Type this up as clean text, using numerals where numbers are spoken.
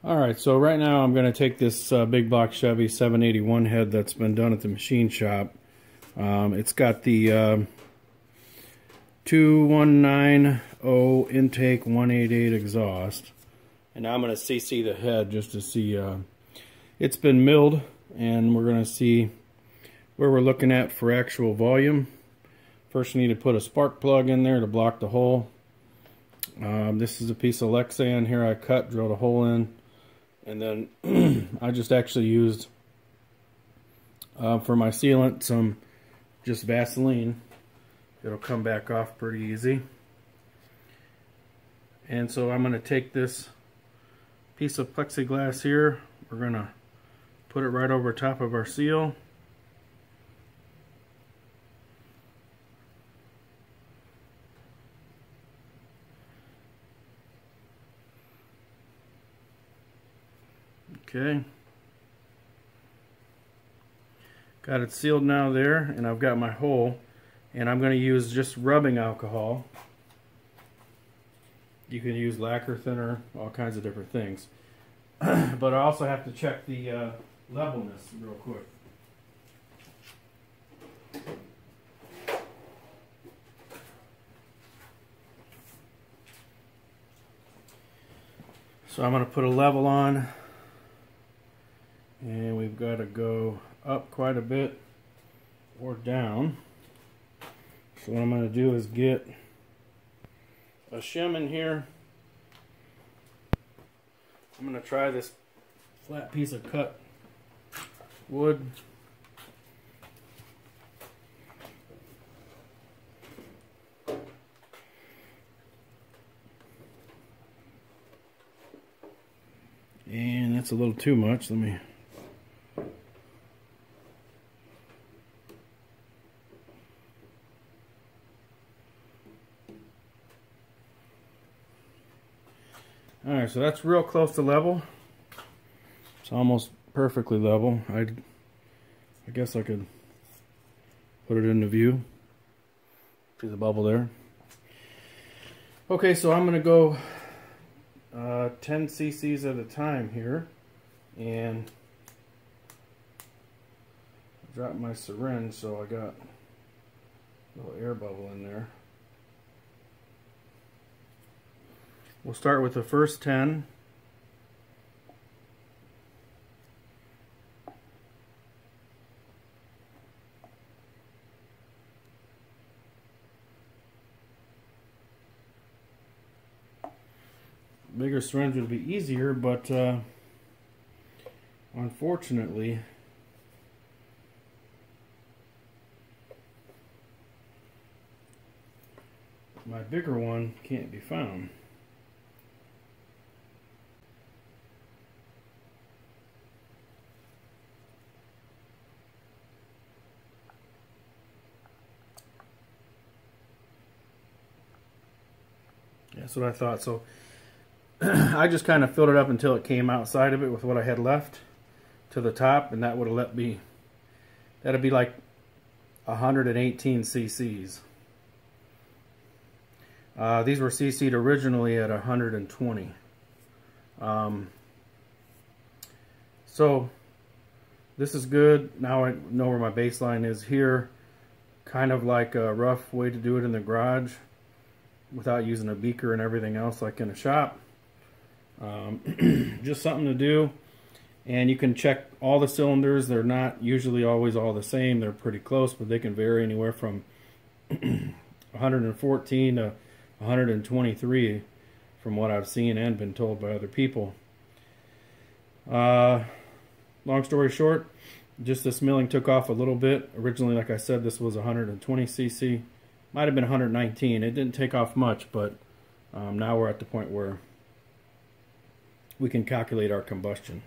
Alright, so right now I'm going to take this big block Chevy 781 head that's been done at the machine shop. It's got the 2190 intake 188 exhaust. And now I'm going to CC the head just to see. It's been milled, and we're going to see where we're looking at for actual volume. First, you need to put a spark plug in there to block the hole. This is a piece of Lexan here I cut, drilled a hole in. And then I just actually used, for my sealant, some just Vaseline. It'll come back off pretty easy. And so I'm going to take this piece of plexiglass here. We're going to put it right over top of our seal. Okay, got it sealed now there, and I've got my hole, and I'm going to use just rubbing alcohol. You can use lacquer thinner, all kinds of different things. But I also have to check the levelness real quick. So I'm going to put a level on. And we've got to go up quite a bit or down. So what I'm going to do is get a shim in here. I'm going to try this flat piece of cut wood. And that's a little too much. Let me... Alright, so that's real close to level. It's almost perfectly level. I guess I could put it into view. See the bubble there. Okay, so I'm going to go 10 cc's at a time here. And drop my syringe so I got a little air bubble in there. We'll start with the first 10. Bigger syringe would be easier, but unfortunately, my bigger one can't be found. That's what I thought. So I just kind of filled it up until it came outside of it with what I had left to the top, and that would have let me, that'd be like 118 cc's. These were cc'd originally at 120. So this is good. Now I know where my baseline is here. Kind of like a rough way to do it in the garage, without using a beaker and everything else like in a shop. Just something to do. And you can check all the cylinders. They're not usually always all the same. They're pretty close, but they can vary anywhere from 114 to 123 from what I've seen and been told by other people. Long story short, just this milling took off a little bit. Originally, like I said, this was 120 cc. Might have been 119. It didn't take off much, but now we're at the point where we can calculate our combustion.